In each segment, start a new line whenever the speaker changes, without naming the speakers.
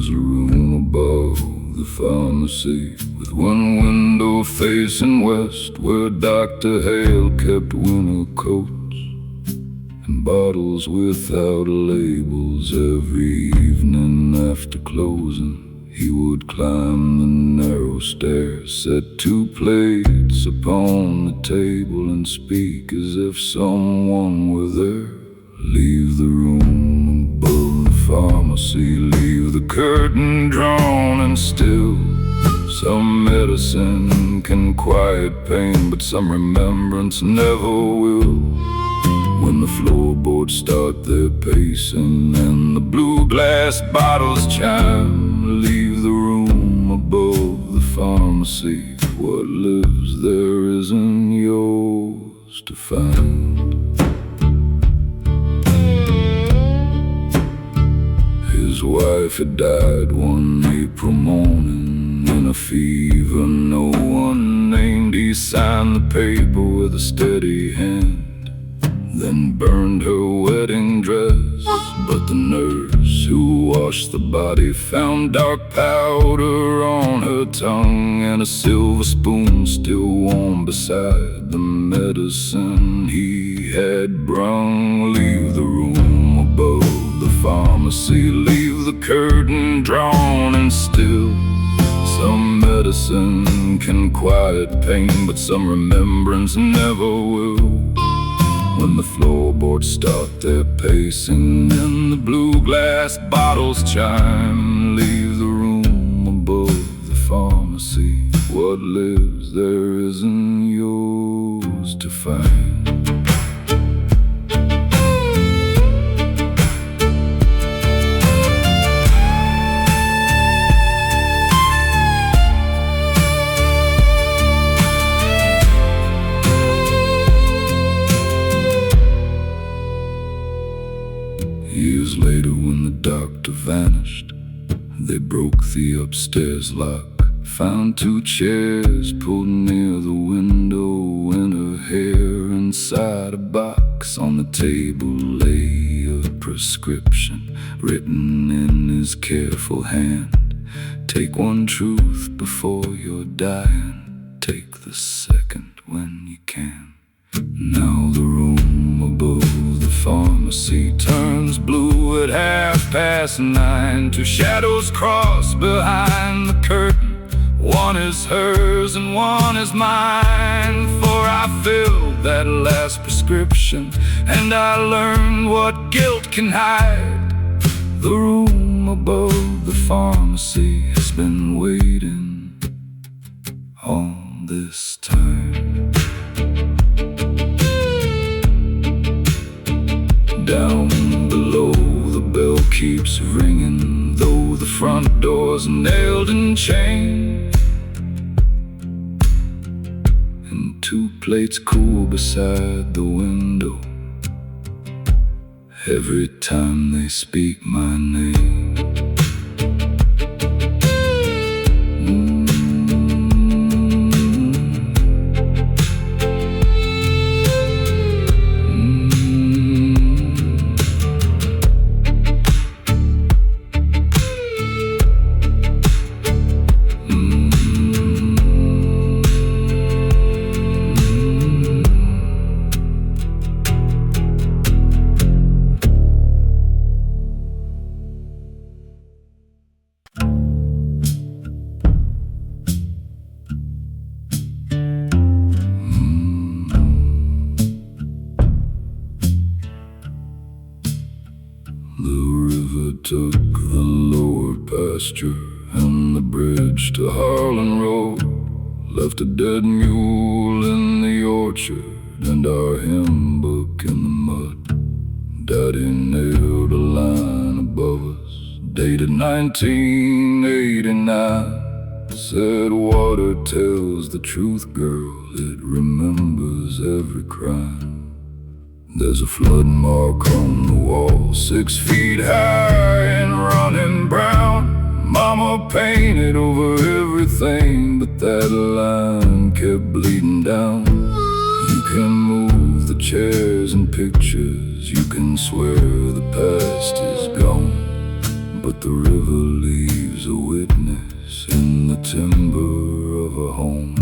was a room above the pharmacy, with one window facing west, where Dr. Hale kept winter coats and bottles without labels. Every evening after closing, he would climb the narrow stairs, set two plates upon the table, and speak as if someone were there. Leave the room above the pharmacy, leave the curtain drawn and still. Some medicine can quiet pain, but some remembrance never will. When the floorboards start their pacing and the blue glass bottles chime, leave the room above the pharmacy. What lives there isn't yours to find. His wife had died one April morning in a fever no one named. He signed the paper with a steady hand, then burned her wedding dress. But the nurse who washed the body found dark powder on her tongue, and a silver spoon still warm beside the medicine he had brung. Leave the room above the pharmacy, leave the curtain drawn and still. Some medicine can quiet pain, but some remembrance never will. When the floorboards start their pacing and the blue glass bottles chime, leave the room above the pharmacy. What lives there isn't yours to find. Years later, when the doctor vanished, they broke the upstairs lock, found two chairs pulled near the window, and her hair inside a box. On the table lay a prescription written in his careful hand. Take one truth before you're dying, take the second when you can. Now the room above the pharmacy turns blue at 9:30. Two shadows cross behind the curtain. One is hers and one is mine. For I filled that last prescription, and I learned what guilt can hide. The room above the pharmacy has been waiting all this time. Down below, the bell keeps ringing, though the front door's nailed and chained, and two plates cool beside the window every time they speak my name. Took the lower pasture and the bridge to Harlan Road, left a dead mule in the orchard and our hymn book in the mud. Daddy nailed a line above us, dated 1989. Said water tells the truth, girl, it remembers every crime. There's a flood mark on the wall, 6 feet high and running brown. Mama painted over everything, but that line kept bleeding down. You can move the chairs and pictures, you can swear the past is gone, but the river leaves a witness in the timber of a home.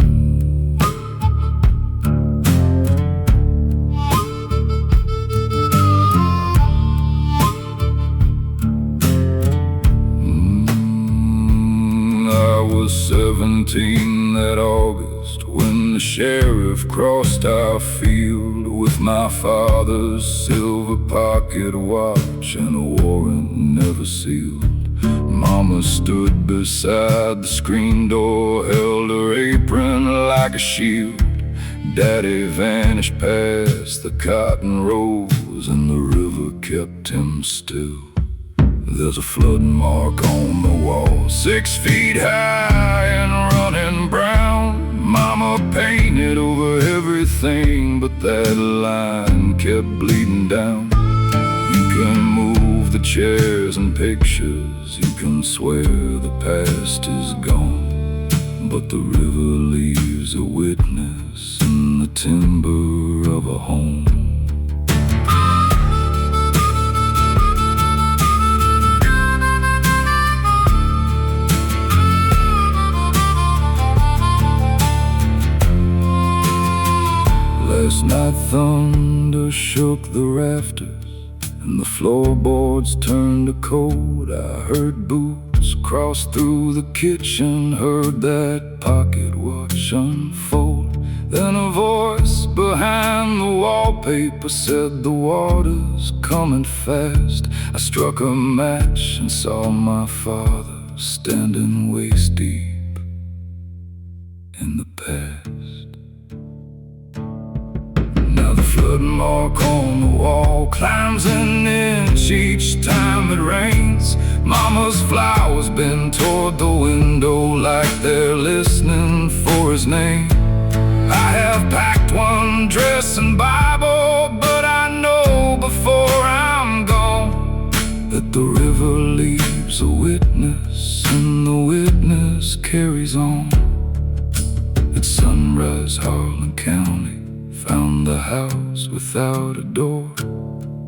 I was 17 that August when the sheriff crossed our field with my father's silver pocket watch and a warrant never sealed. Mama stood beside the screen door, held her apron like a shield. Daddy vanished past the cotton rows, and the river kept him still. There's a flood mark on the wall, 6 feet high and running brown. Mama painted over everything, but that line kept bleeding down. You can move the chairs and pictures, you can swear the past is gone, but the river leaves a witness in the timber of a home. Last night thunder shook the rafters and the floorboards turned to cold. I heard boots cross through the kitchen, heard that pocket watch unfold. Then a voice behind the wallpaper said the water's coming fast. I struck a match and saw my father standing waist deep in the past. Now the flood mark on the wall climbs an inch each time it rains. Mama's flowers bend toward the window like they're listening for his name. I have packed one dress and Bible, but I know before I'm gone that the river leaves a witness and the witness carries on. At sunrise, Harlan County found the house without a door,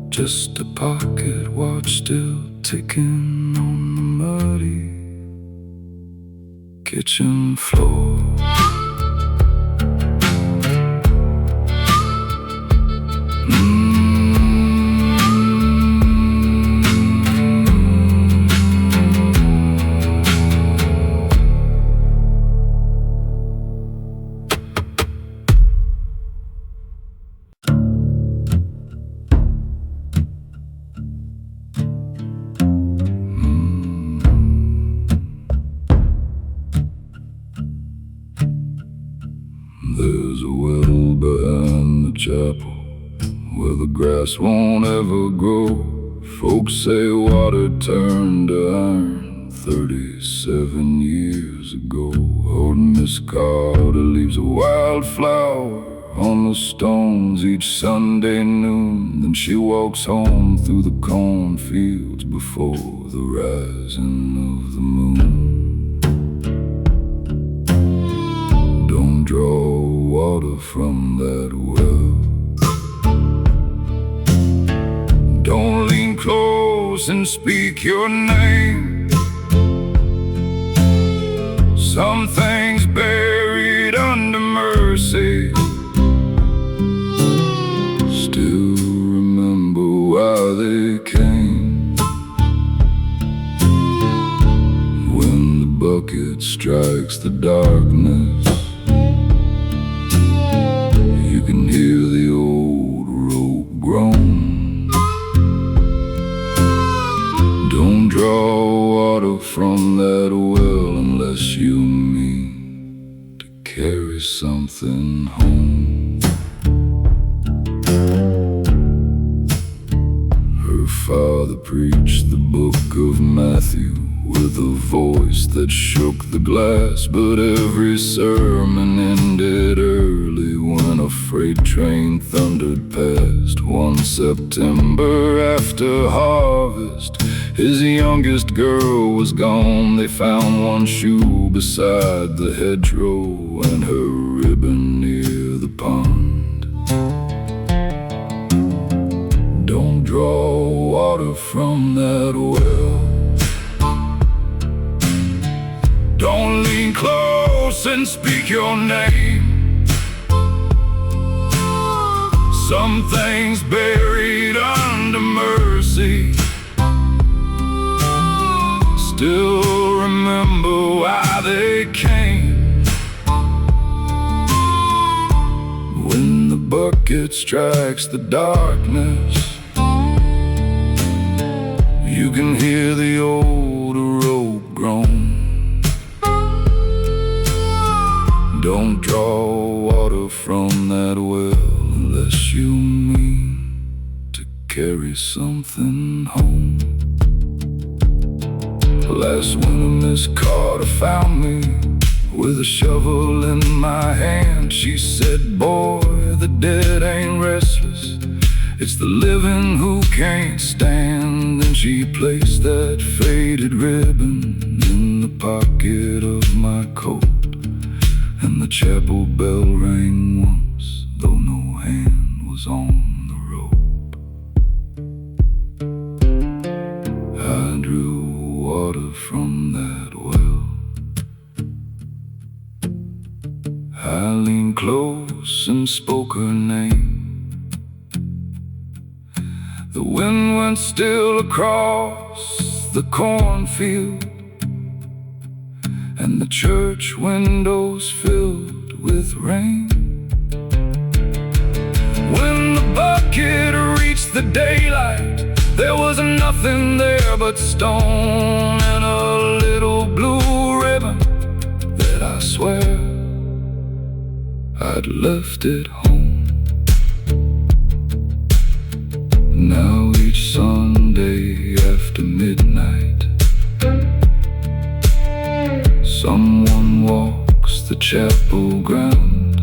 just a pocket watch still ticking on the muddy kitchen floor. There's a well behind the chapel where the grass won't ever grow. Folks say water turned to iron 37 years ago. Old Miss Carter leaves a wildflower on the stones each Sunday noon. Then she walks home through the cornfields before the rising of the moon. Don't draw water from that well. Don't lean close and speak your name. Some things buried under mercy still remember why they came. When the bucket strikes the darkness, you can hear the old rope groan. Don't draw water from that well unless you mean to carry something home. Her father preached the book of Matthew with a voice that shook the glass, but every sermon ended early when a freight train thundered past. One September after harvest, his youngest girl was gone. They found one shoe beside the hedgerow and her ribbon near the pond. Don't draw water from that well. and speak your name. Some things buried under mercy still remember why they came. When the bucket strikes the darkness, you can hear the old rope groan. Don't draw water from that well unless you mean to carry something home. Last winter Miss Carter found me with a shovel in my hand. She said, boy, the dead ain't restless, it's the living who can't stand. Then she placed that faded ribbon in the pocket of my coat, and the chapel bell rang once, though no hand was on the rope. I drew water from that well. I leaned close and spoke her name. The wind went still across the cornfield, and the church windows filled with rain. When the bucket reached the daylight, there was nothing there but stone and a little blue ribbon that I swear I'd left at home. Now each Sunday after midnight, someone walks the chapel ground,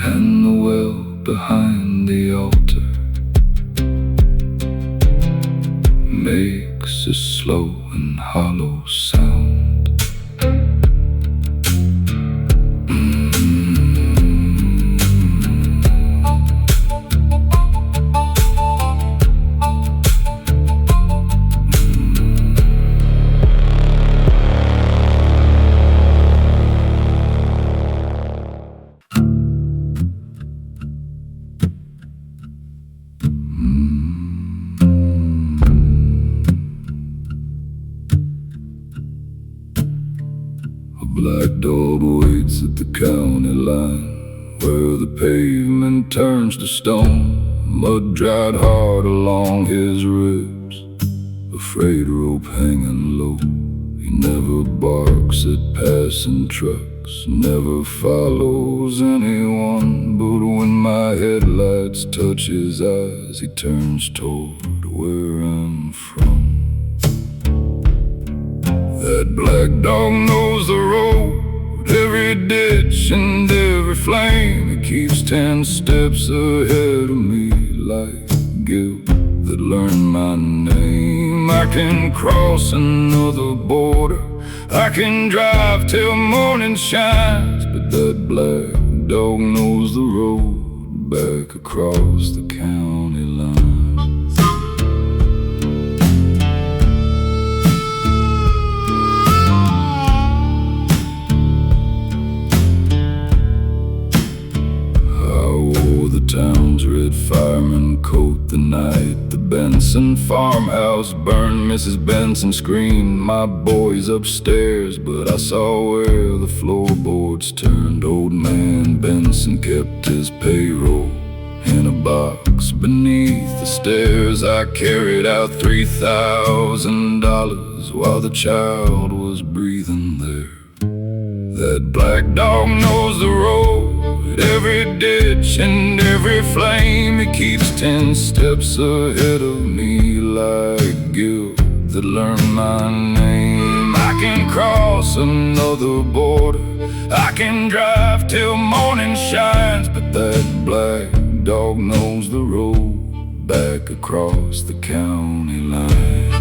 and the well behind the altar makes a slow and hollow sound. Black dog waits at the county line, where the pavement turns to stone. Mud dried hard along his ribs, a freight rope hanging low. He never barks at passing trucks, never follows anyone. But when my headlights touch his eyes, he turns toward where I'm from. That black dog knows the road, every ditch and every flame. He keeps 10 steps ahead of me, like guilt that learned my name. I can cross another border, I can drive till morning shines, but that black dog knows the road back across the county line. Town's red fireman coat the night the Benson farmhouse burned. Mrs. Benson screamed, my boy's upstairs, but I saw where the floorboards turned. Old man Benson kept his payroll in a box beneath the stairs. I carried out $3,000 while the child was breathing there. That black dog knows the road, every ditch and every flame. He keeps 10 steps ahead of me, like guilt that learned my name. I can cross another border, I can drive till morning shines, but that black dog knows the road back across the county line.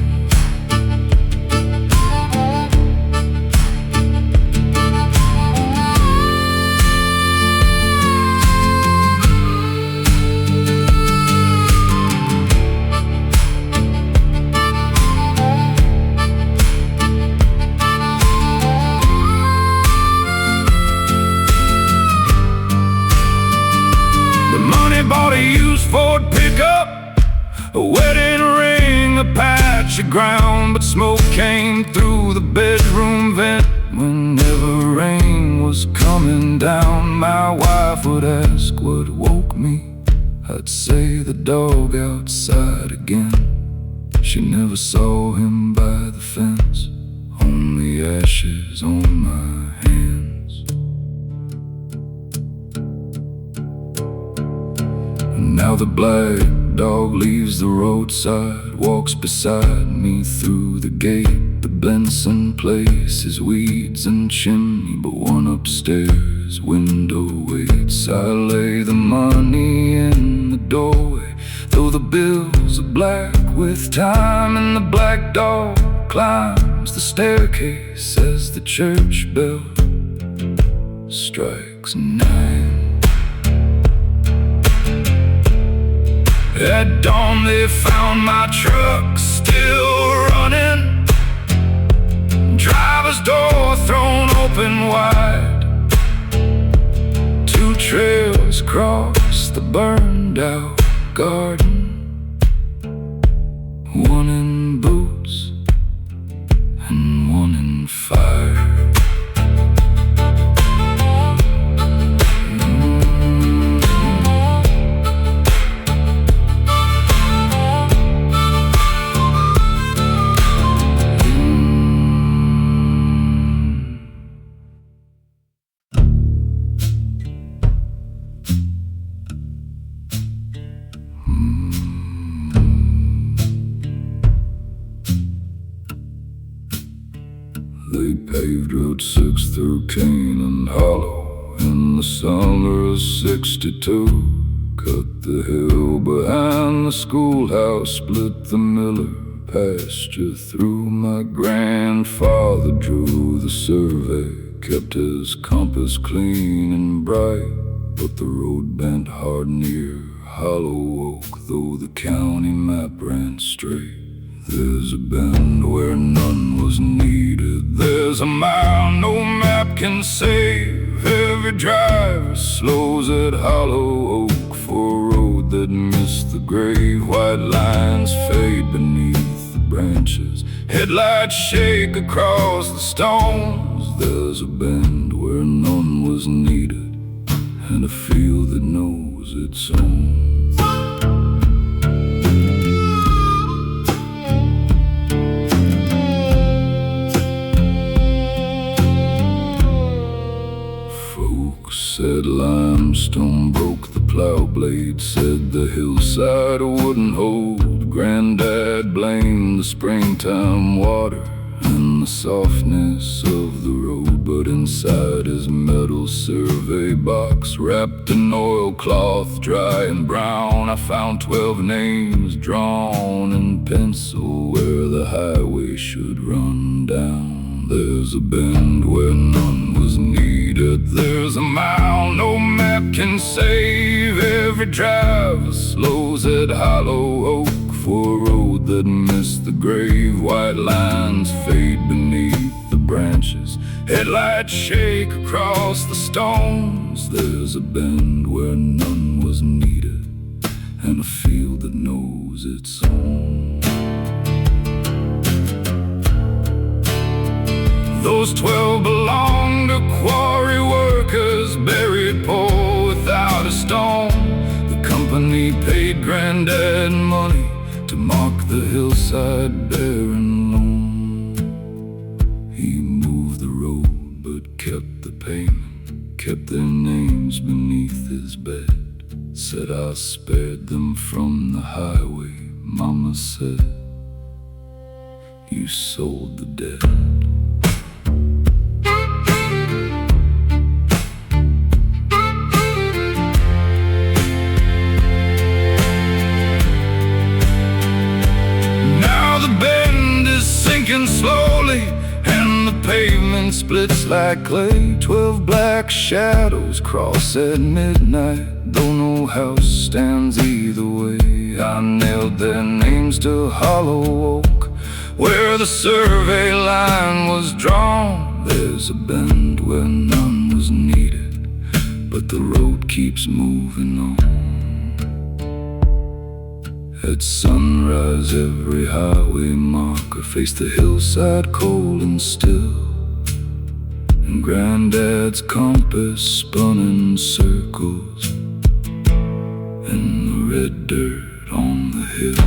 bought a used Ford pickup, a wedding ring, a patch of ground. But smoke came through the bedroom vent whenever rain was coming down. My wife would ask what woke me. I'd say the dog outside again. She never saw him by the fence, only ashes on my hands. And now the black dog leaves the roadside, walks beside me through the gate. The Benson place is weeds and chimney, but one upstairs window waits. I lay the money in the doorway, though the bills are black with time. And the black dog climbs the staircase as the church bell strikes 9. At dawn they found my truck still running, driver's door thrown open wide. 2 trails cross the burned out garden, one in boots and one in fire. They paved Route 6 through Canaan Hollow in the summer of '62. Cut the hill behind the schoolhouse, split the Miller pasture through. My grandfather drew the survey, kept his compass clean and bright. But the road bent hard near Hollow Oak, though the county map ran straight. There's a bend where none was needed. There's a mile no map can save. Every driver slows at Hollow Oak for a road that missed the grave. White lines fade beneath the branches, headlights shake across the stones. There's a bend where none was needed, and a field that knows its own. Said limestone broke the plow blade, said the hillside wouldn't hold. Granddad blamed the springtime water and the softness of the road. But inside his metal survey box, wrapped in oilcloth dry and brown, I found 12 names drawn in pencil where the highway should run down. There's a bend where none was needed. There's a mile no map can save. Every driver slows at Hollow Oak for a road that missed the grave. White lines fade beneath the branches, headlights shake across the stones. There's a bend where none was needed, and a field that knows its own. Those 12 belonged to quarry workers, buried poor without a stone. The company paid Granddad money to mark the hillside bare and lone. He moved the road but kept the payment, kept their names beneath his bed. Said I spared them from the highway. Mama said, you sold the dead. Sinking slowly, and the pavement splits like clay. 12 black shadows cross at midnight, though no house stands either way. I nailed their names to Hollow Oak, where the survey line was drawn. There's a bend where none was needed, but the road keeps moving on. At sunrise every highway marker faced the hillside cold and still, and Granddad's compass spun in circles in the red dirt on the hill.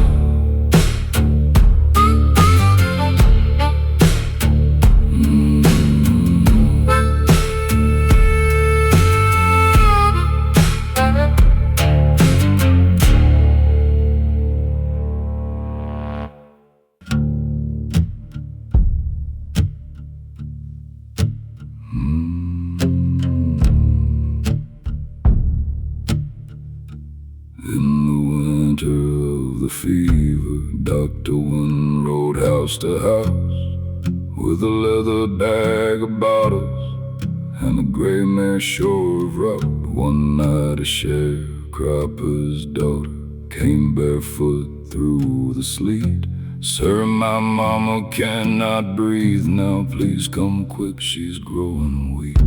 In the winter of the fever, Dr. Wynn rode house to house with a leather bag of bottles and a gray mare shore of route. One night a sharecropper's daughter came barefoot through the sleet. "Sir, my mama cannot breathe now, please come quick, she's growing weak."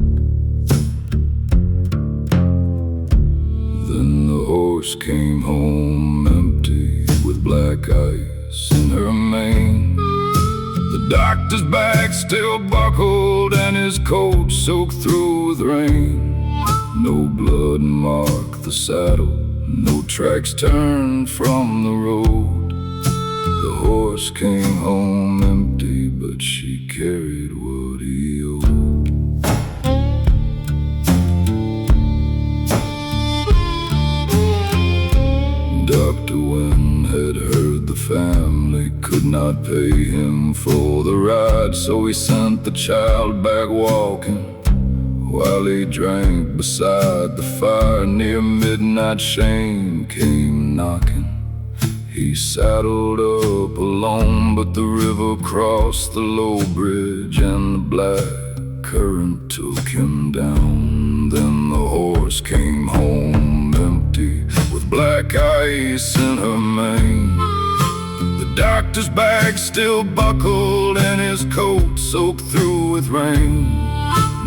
Then the horse came home empty with black ice in her mane. The doctor's bag still buckled and his coat soaked through with rain. No blood marked the saddle, no tracks turned from the road. The horse came home empty, but she carried what he owed. Dr. Wynn had heard the family could not pay him for the ride, so he sent the child back walking while he drank beside the fire. Near midnight shame came knocking. He saddled up alone, but the river crossed the low bridge and the black current took him down. Then the horse came home empty with black ice in her mane. The doctor's bag still buckled and his coat soaked through with rain.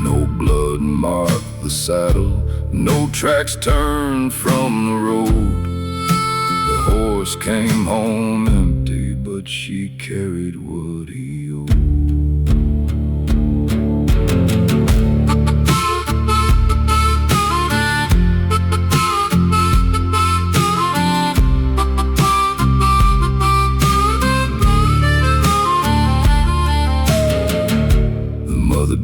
No blood marked the saddle, no tracks turned from the road. The horse came home empty, but she carried what he owed.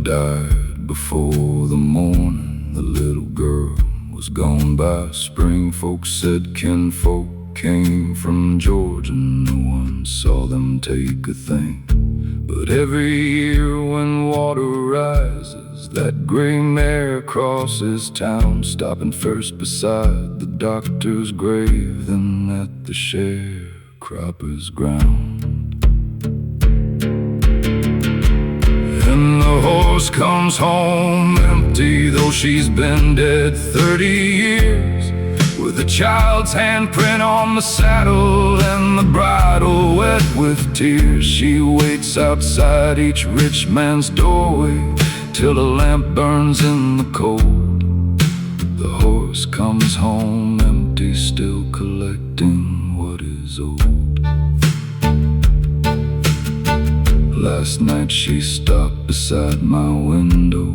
Died before the morning. The little girl was gone by spring. Folks said kinfolk came from Georgia. No one saw them take a thing. But every year when water rises, that gray mare crosses town, stopping first beside the doctor's grave, then at the sharecropper's ground. And the horse comes home empty, though she's been dead 30 years, with a child's handprint on the saddle and the bridle wet with tears. She waits outside each rich man's doorway till a lamp burns in the cold. The horse comes home empty, still collecting what is owed. Last night she stopped beside my window.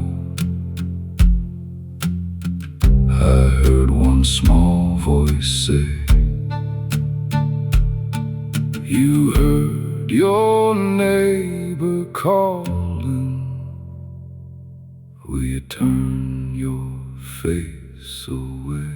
I heard one small voice say, "You heard your neighbor calling. Will you turn your face away?"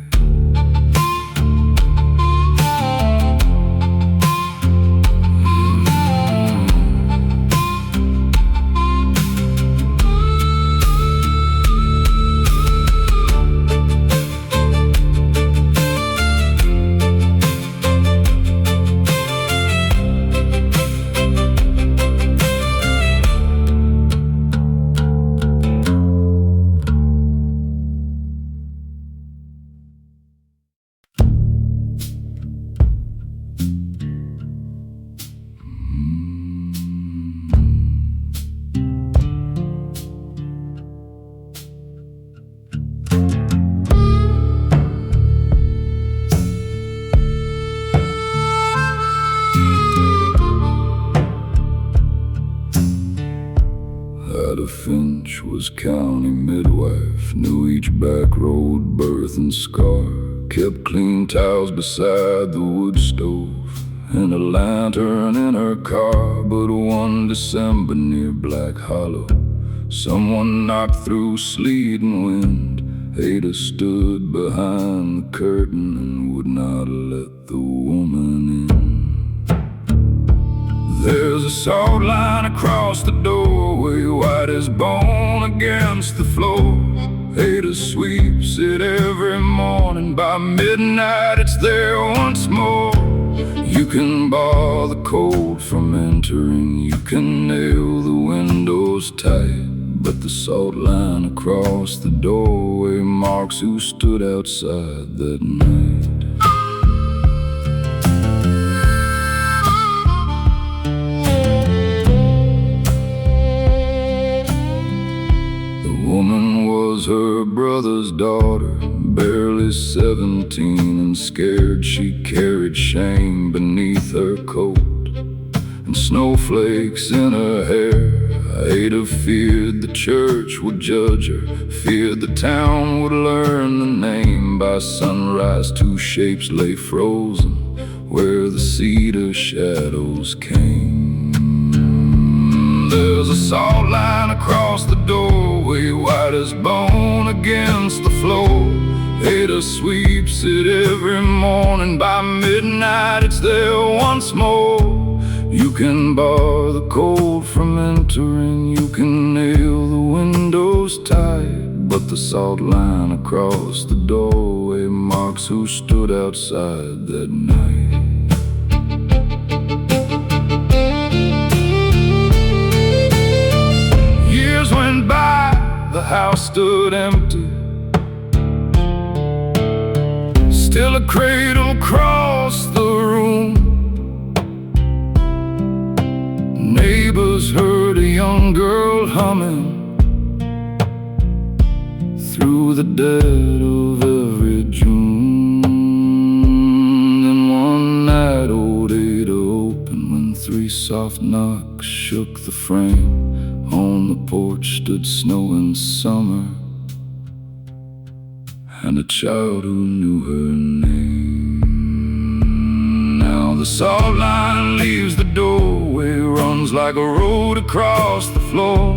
was county midwife, knew each back road, birth and scar. Kept clean towels beside the wood stove and a lantern in her car. But one December near Black Hollow, someone knocked through sleet and wind. Ada stood behind the curtain and would not let the woman in. There's a salt line across the doorway, white as bone against the floor. Ada sweeps it every morning, by midnight it's there once more. You can bar the cold from entering, you can nail the windows tight, but the salt line across the doorway marks who stood outside that night. The woman was her brother's daughter, barely 17 and scared. She carried shame beneath her coat and snowflakes in her hair. Ada feared the church would judge her, feared the town would learn the name. By sunrise 2 shapes lay frozen where the cedar shadows came. There's a salt line across the doorway, white as bone against the floor. Ada sweeps it every morning, by midnight it's there once more. You can bar the cold from entering, you can nail the windows tight, but the salt line across the doorway marks who stood outside that night. Years went by, the house stood empty, still a cradle across the room. Neighbors heard a young girl humming through the dead of every June. Then one night old Ada opened when 3 soft knocks shook the frame. On the porch stood snow in summer and a child who knew her name. Now the salt line leaves the doorway, runs like a road across the floor,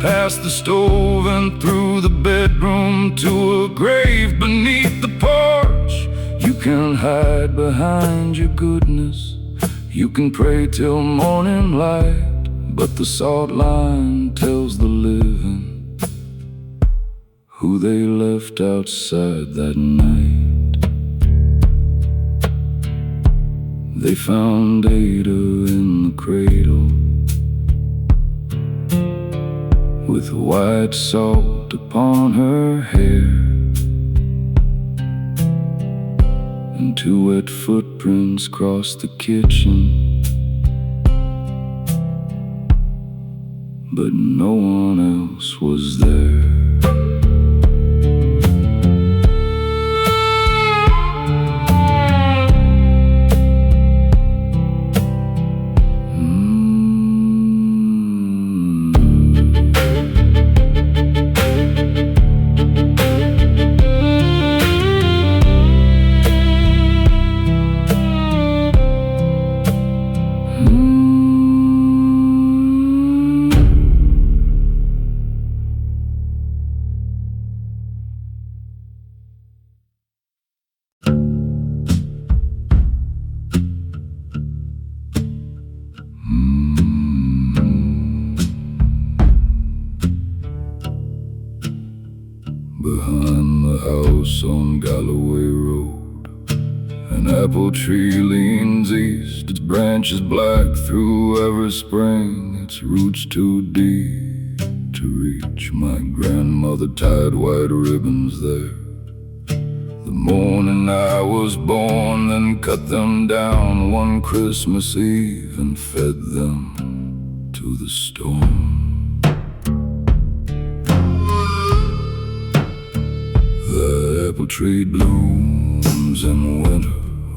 past the stove and through the bedroom to a grave beneath the porch. You can hide behind your goodness, you can pray till morning light, but the salt line tells the living who they left outside that night. They found Ada in the cradle with white salt upon her hair, and 2 wet footprints crossed the kitchen, but no one else was there. Behind the house on Galloway Road, an apple tree leans east, its branches black through every spring, its roots too deep to reach. My grandmother tied white ribbons there the morning I was born, then cut them down one Christmas Eve and fed them to the storm. The apple tree blooms in winter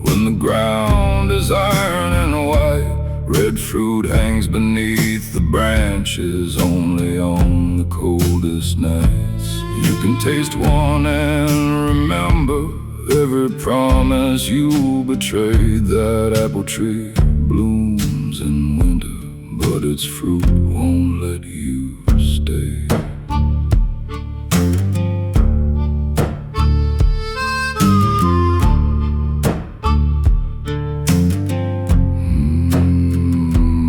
when the ground is iron and white. Red fruit hangs beneath the branches only on the coldest nights. You can taste one and remember every promise you betrayed. That apple tree blooms in winter, but its fruit won't let you stay.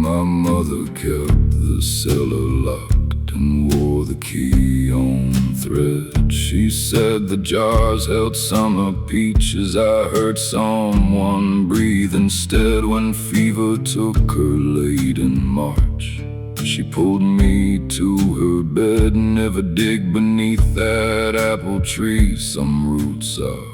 My mother kept the cellar locked and wore the key on thread. She said the jars held summer peaches. I heard someone breathe instead when fever took her late in March. She pulled me to her bed. Never dig beneath that apple tree. Some roots are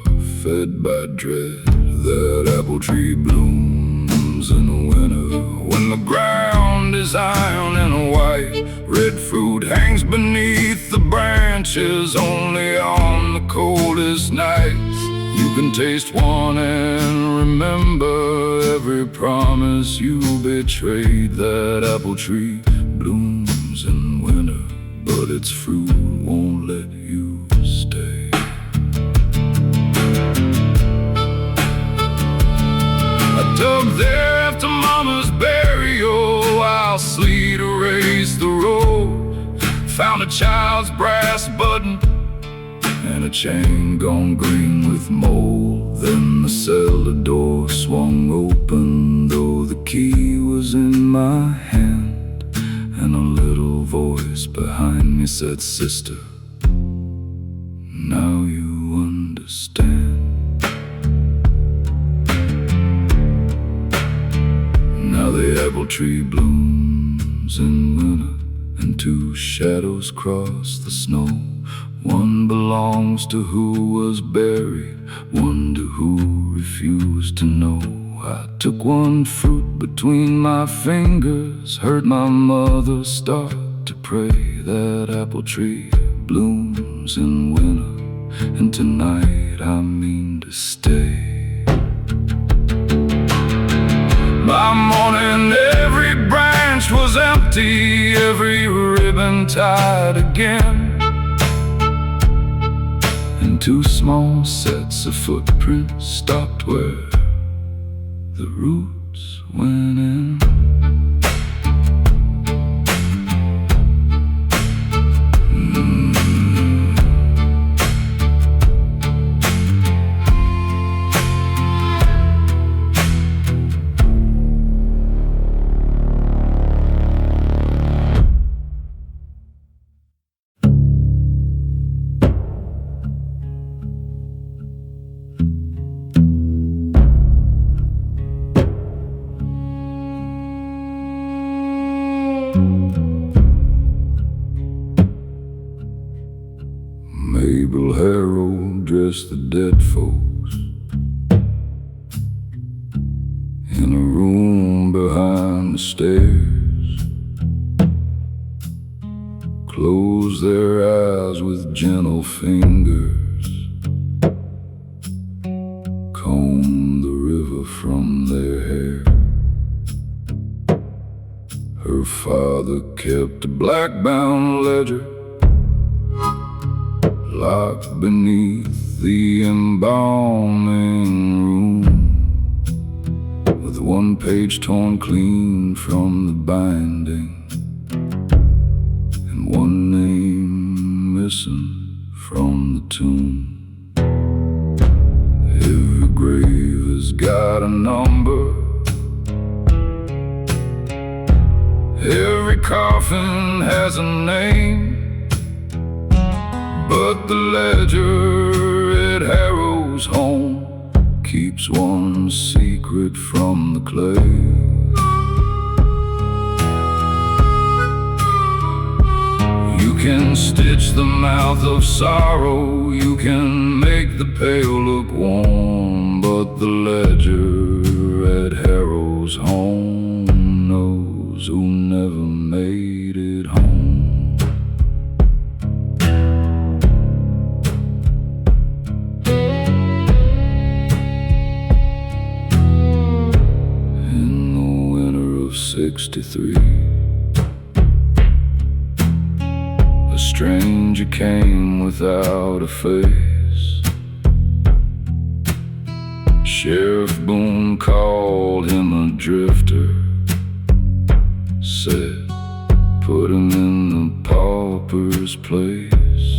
fed by dread. That apple tree blooms in winter, when the ground is iron and white. Red fruit hangs beneath the branches, only on the coldest nights. You can taste one and remember every promise you betrayed. That apple tree blooms in winter, but its fruit won't let you stay. I dug there after Mama's burial, while sleet erased the road. Found a child's brass button and a chain gone green with mold. Then the cellar door swung open, though the key was in my hand, and a little voice behind me said, "Sister, now you understand." Now the apple tree blooms in winter, and two shadows cross the snow. One belongs to who was buried, one to who refused to know. I took one fruit between my fingers, heard my mother start to pray. That apple tree blooms in winter, and tonight I mean to stay. By morning every branch was empty, every ribbon tied again, and two small sets of footprints stopped where the roots went in. Mabel Harold dressed the dead folks in a room behind the stairs, closed their eyes with gentle fingers, combed the river from their hair. Her father kept a black-bound ledger locked beneath the embalming room, with one page torn clean from the binding, and one name missing from the tomb. Every grave has got a number, every coffin has a name, but the ledger at Harrow's home keeps one secret from the clay. You can stitch the mouth of sorrow, you can make the pale look warm, but the ledger at Harrow's home knows who never made it home. In the winter of '63, a stranger came without a face. Sheriff Boone called him a drifter, said, put him in the pauper's place.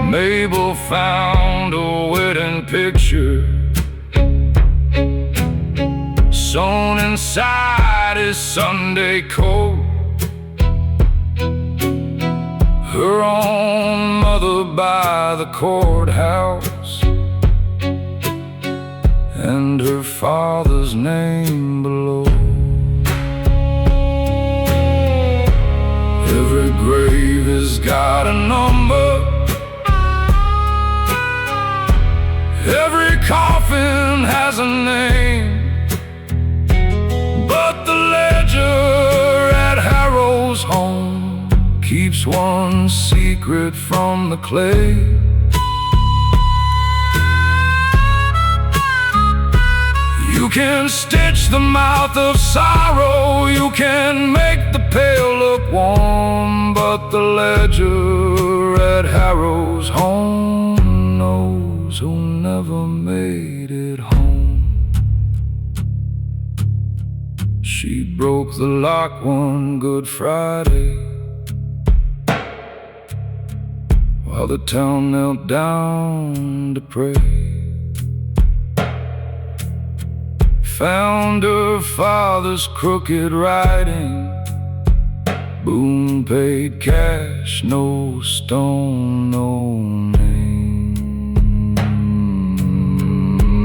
Mabel found a wedding picture sewn inside his Sunday coat. Her own mother by the courthouse, and her father's name below. Every grave has got a number, every coffin has a name, but the ledger at Harrow's home keeps one secret from the clay. You can stitch the mouth of sorrow, you can make the pail look warm, but the ledger at Harrow's home knows who never made it home. She broke the lock one Good Friday, while the town knelt down to pray. Found her father's crooked writing, Boone paid cash, no stone, no name.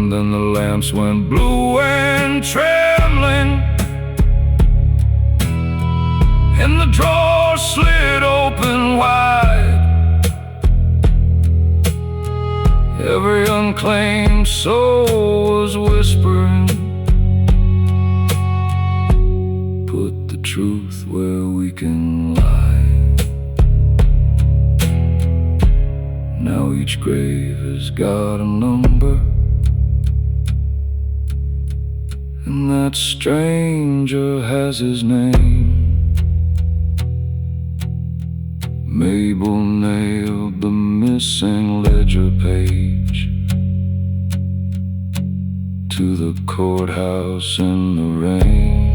Then the lamps went blue and trembling, and the drawer slid open wide. Every unclaimed soul was whispering, put the truth where we can lie. Now each grave has got a number, and that stranger has his name. Mabel nailed the missing ledger page to the courthouse in the rain.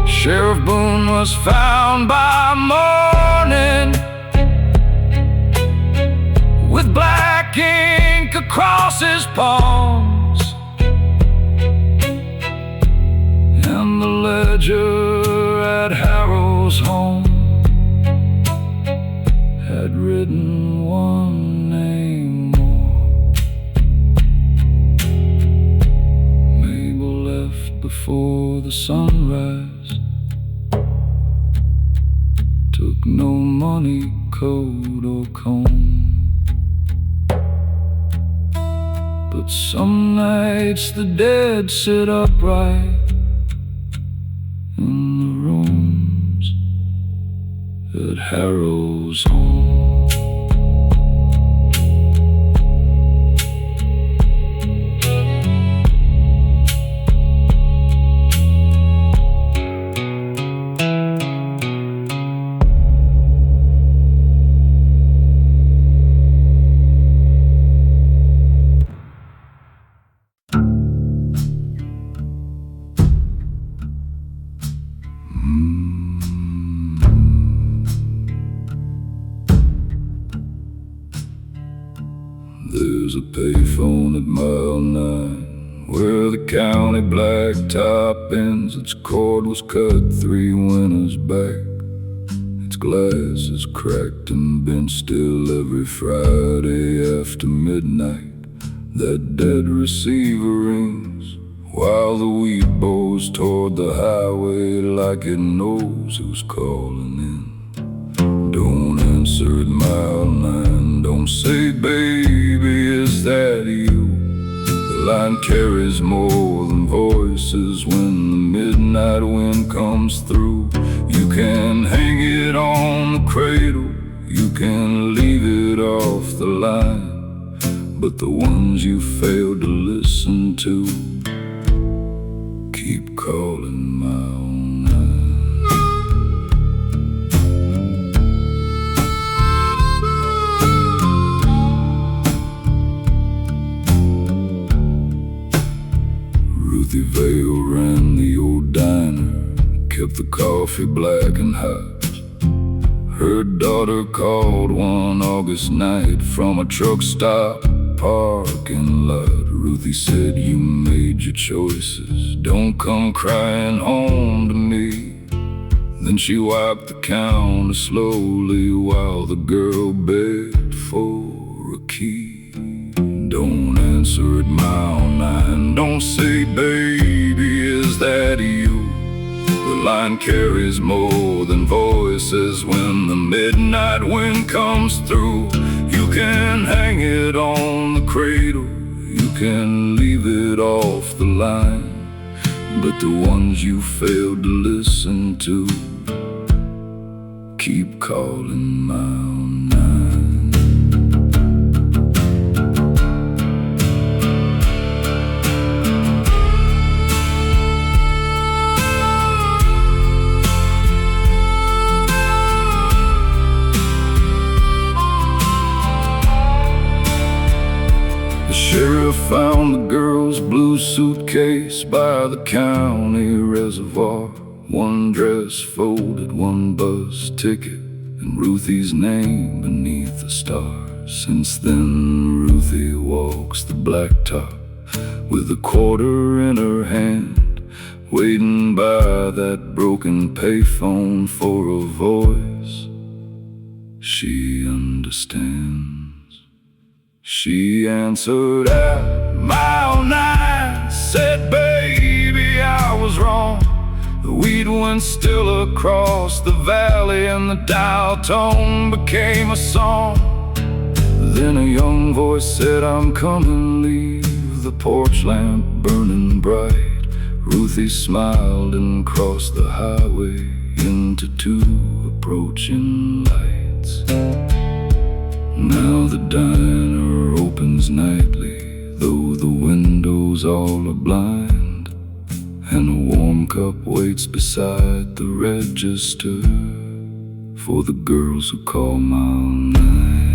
Sheriff Boone was found by morning with black ink across his palms, and the ledger at Harrow's home had written one name more. Mabel left before the sunrise, took no money, coat, or comb. But some nights the dead sit upright in the rooms at Harrow's home. There's a payphone at mile 9 where the county blacktop ends. Its cord was cut 3 winters back. Its glass is cracked and bent still every Friday after midnight. That dead receiver rings while the weed bows toward the highway like it knows who's calling in. Don't answer at mile 9. Don't say, baby, is that you? The line carries more than voices when the midnight wind comes through. You can hang it on the cradle, you can leave it off the line, but the ones you failed to listen to keep calling mile 9. keep the coffee black and hot. Her daughter called one August night from a truck stop parking lot. Ruthie said, "You made your choices, don't come crying home to me." Then she wiped the counter slowly while the girl begged for a key. "Don't answer at mile 9, don't say, 'Baby, is that you?' The line carries more than voices when the midnight wind comes through. You can hang it on the cradle, you can leave it off the line, but the ones you failed to listen to keep calling mile 9. The sheriff found the girl's blue suitcase by the county reservoir. One dress folded, one bus ticket, and Ruthie's name beneath the stars. Since then, Ruthie walks the blacktop with a quarter in her hand, waiting by that broken payphone for a voice she understands. She answered at mile 9, said, "Baby, I was wrong." The weed went still across the valley and the dial tone became a song. Then a young voice said, "I'm coming," leave the porch lamp burning bright. Ruthie smiled and crossed the highway into 2 approaching lights. Now the diner opens nightly, though the windows all are blind, and a warm cup waits beside the register for the girls who call mile 9.